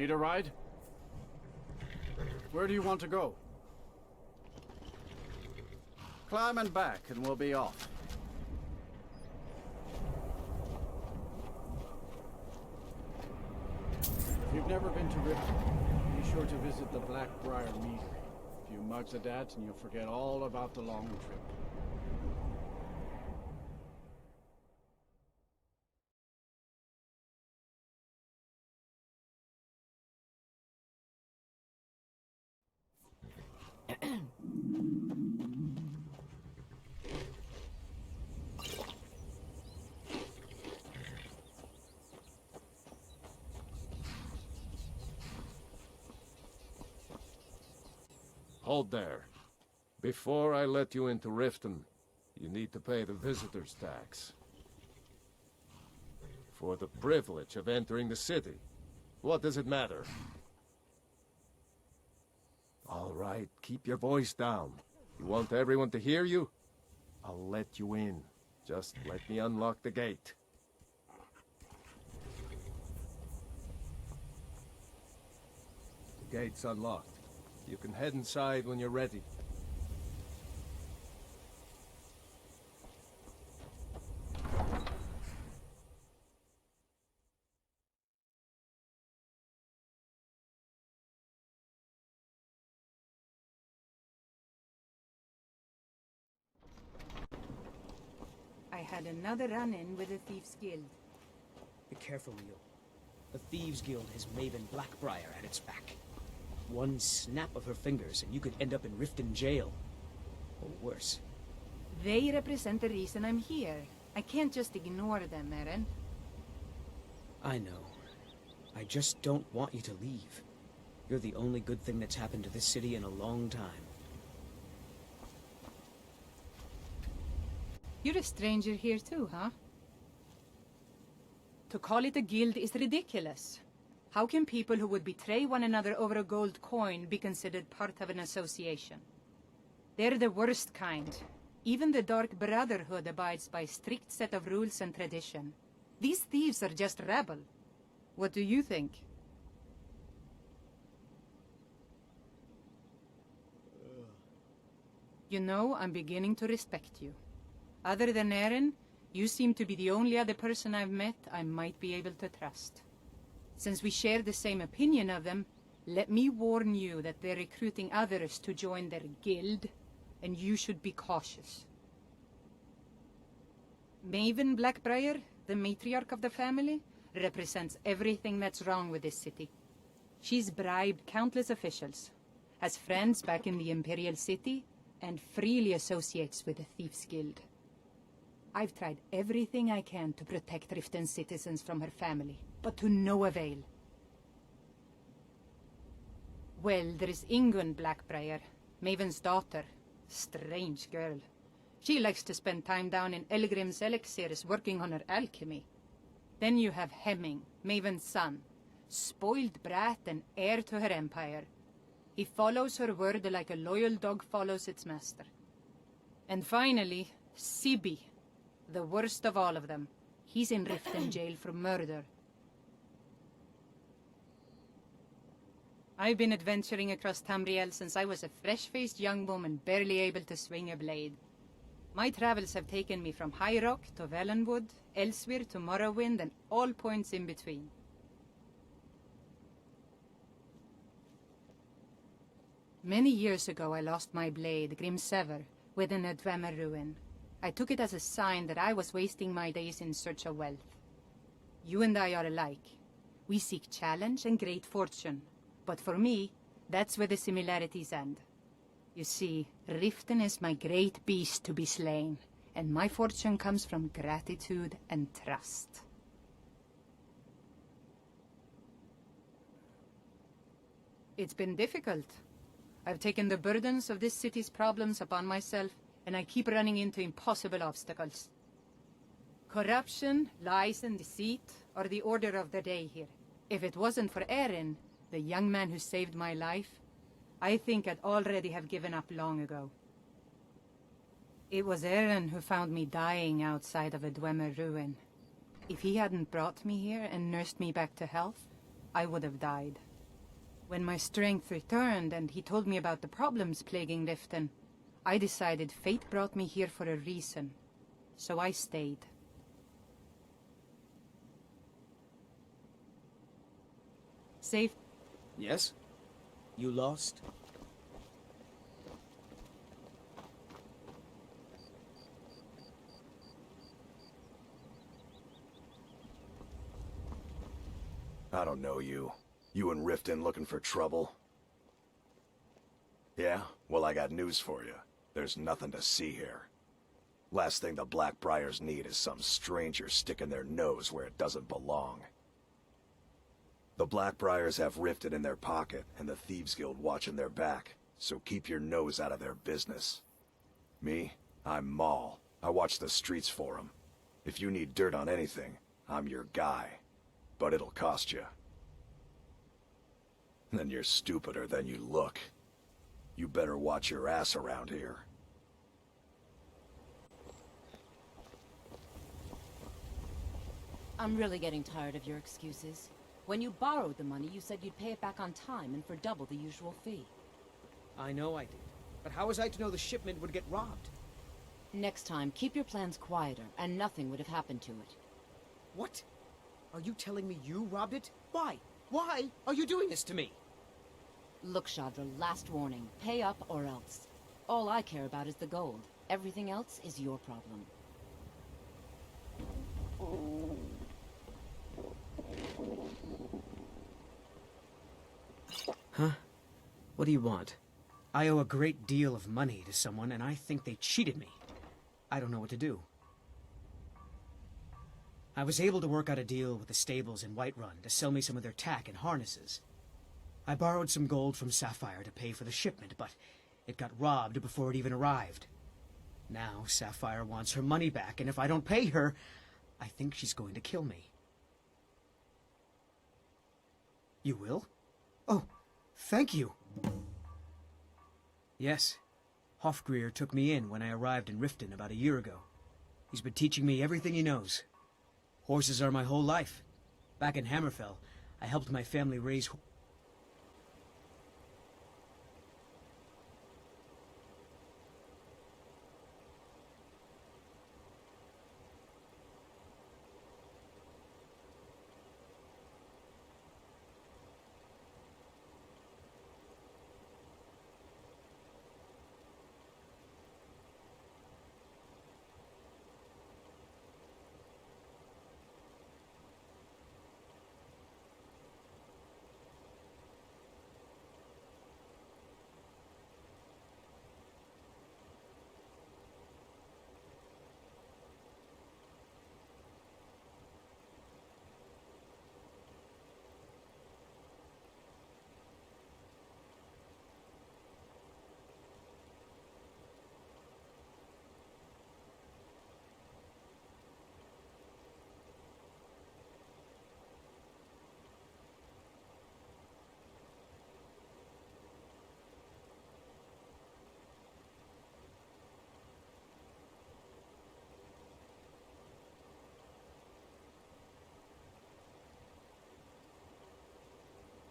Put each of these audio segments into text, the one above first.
Need a ride? Where do you want to go? Climb and back, and we'll be off. If you've never been to Riften, be sure to visit the Blackbriar Meadery. A few mugs of that, and you'll forget all about the long trip. Hold there. Before I let you into Riften, you need to pay the visitor's tax. For the privilege of entering the city. What does it matter? All right, keep your voice down. You want everyone to hear you? I'll let you in. Just let me unlock the gate. The gate's unlocked. You can head inside when you're ready. I had another run-in with the Thieves' Guild. Be careful, Leo. The Thieves' Guild has Maven Blackbriar at its back. One snap of her fingers and you could end up in Riften jail. Or worse. They represent the reason I'm here. I can't just ignore them, Eren. I know. I just don't want you to leave. You're the only good thing that's happened to this city in a long time. You're a stranger here too, huh? To call it a guild is ridiculous. How can people who would betray one another over a gold coin be considered part of an association? They're the worst kind. Even the Dark Brotherhood abides by a strict set of rules and tradition. These thieves are just rabble. What do you think? You know, I'm beginning to respect you. Other than Eren, you seem to be the only other person I've met I might be able to trust. Since we share the same opinion of them, let me warn you that they're recruiting others to join their guild, and you should be cautious. Maven Blackbriar, the matriarch of the family, represents everything that's wrong with this city. She's bribed countless officials, has friends back in the Imperial City, and freely associates with the Thieves' Guild. I've tried everything I can to protect Riften citizens from her family, but to no avail. Well, there is Ingun Blackbriar, Maven's daughter. Strange girl. She likes to spend time down in Elgrim's elixirs working on her alchemy. Then you have Hemming, Maven's son. Spoiled brat and heir to her empire. He follows her word like a loyal dog follows its master. And finally, Sibi, the worst of all of them. He's in Riften jail for murder. I've been adventuring across Tamriel since I was a fresh-faced young woman barely able to swing a blade. My travels have taken me from High Rock to Valenwood, Elsewhere to Morrowind, and all points in between. Many years ago I lost my blade, Grimsever, within a Dwemer ruin. I took it as a sign that I was wasting my days in search of wealth. You and I are alike. We seek challenge and great fortune. But for me, that's where the similarities end. You see, Riften is my great beast to be slain, and my fortune comes from gratitude and trust. It's been difficult. I've taken the burdens of this city's problems upon myself, and I keep running into impossible obstacles. Corruption, lies and deceit are the order of the day here. If it wasn't for Eren, the young man who saved my life, I think I'd already have given up long ago. It was Eren who found me dying outside of a Dwemer ruin. If he hadn't brought me here and nursed me back to health, I would have died. When my strength returned and he told me about the problems plaguing Riften, I decided fate brought me here for a reason. So I stayed. Safe. Yes? You lost? I don't know you. You and Riften looking for trouble? Yeah? Well, I got news for you. There's nothing to see here. Last thing the Blackbriars need is some stranger sticking their nose where it doesn't belong. The Blackbriars have Riften in their pocket, and the Thieves Guild watching their back, so keep your nose out of their business. Me? I'm Maul. I watch the streets for 'em. If you need dirt on anything, I'm your guy. But it'll cost you. Then you're stupider than you look. You better watch your ass around here. I'm really getting tired of your excuses. When you borrowed the money, you said you'd pay it back on time and for double the usual fee. I know I did. But how was I to know the shipment would get robbed? Next time, keep your plans quieter, and nothing would have happened to it. What? Are you telling me you robbed it? Why? Why are you doing this to me? Look, Shadra, last warning. Pay up or else. All I care about is the gold. Everything else is your problem. Huh? What do you want? I owe a great deal of money to someone, and I think they cheated me. I don't know what to do. I was able to work out a deal with the stables in Whiterun to sell me some of their tack and harnesses. I borrowed some gold from Sapphire to pay for the shipment, but it got robbed before it even arrived. Now Sapphire wants her money back, and if I don't pay her, I think she's going to kill me. You will? Oh, thank you. Yes. Hofgrir took me in when I arrived in Riften about a year ago. He's been teaching me everything he knows. Horses are my whole life. Back in Hammerfell, I helped my family raise...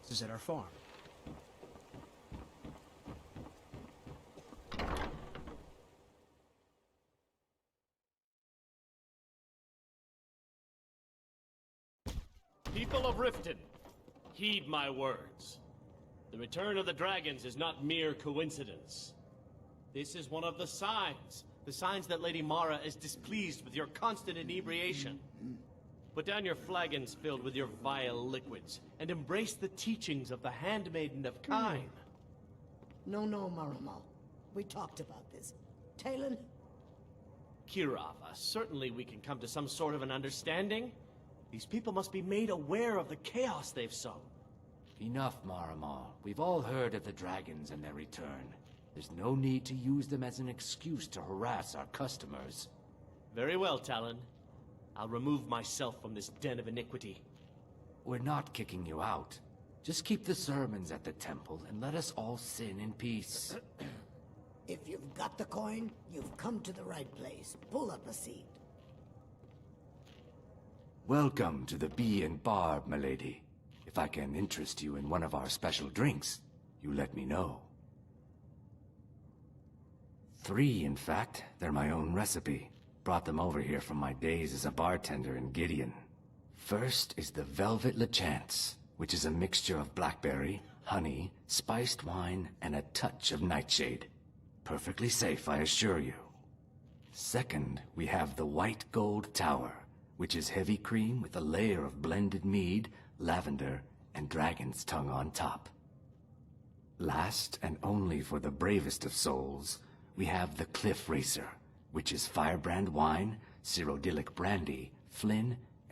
is at our farm. People of Riften, heed my words. The return of the dragons is not mere coincidence. This is one of the signs that Lady Mara is displeased with your constant inebriation. Put down your flagons filled with your vile liquids, and embrace the teachings of the Handmaiden of Kine. No, Marama. We talked about this. Talon? Kirava, certainly we can come to some sort of an understanding. These people must be made aware of the chaos they've sown. Enough, Maramal. We've all heard of the dragons and their return. There's no need to use them as an excuse to harass our customers. Very well, Talon. I'll remove myself from this den of iniquity. We're not kicking you out. Just keep the sermons at the temple and let us all sin in peace. If you've got the coin, you've come to the right place. Pull up a seat. Welcome to the Bee and Barb, milady. If I can interest you in one of our special drinks, you let me know. 3, in fact. They're my own recipe. Brought them over here from my days as a bartender in Gideon. First is the Velvet LeChance, which is a mixture of blackberry, honey, spiced wine, and a touch of nightshade. Perfectly safe, I assure you. Second, we have the White Gold Tower, which is heavy cream with a layer of blended mead, lavender, and dragon's tongue on top. Last, and only for the bravest of souls, we have the Cliff Racer, which is firebrand wine, Cyrodiilic brandy, Flynn,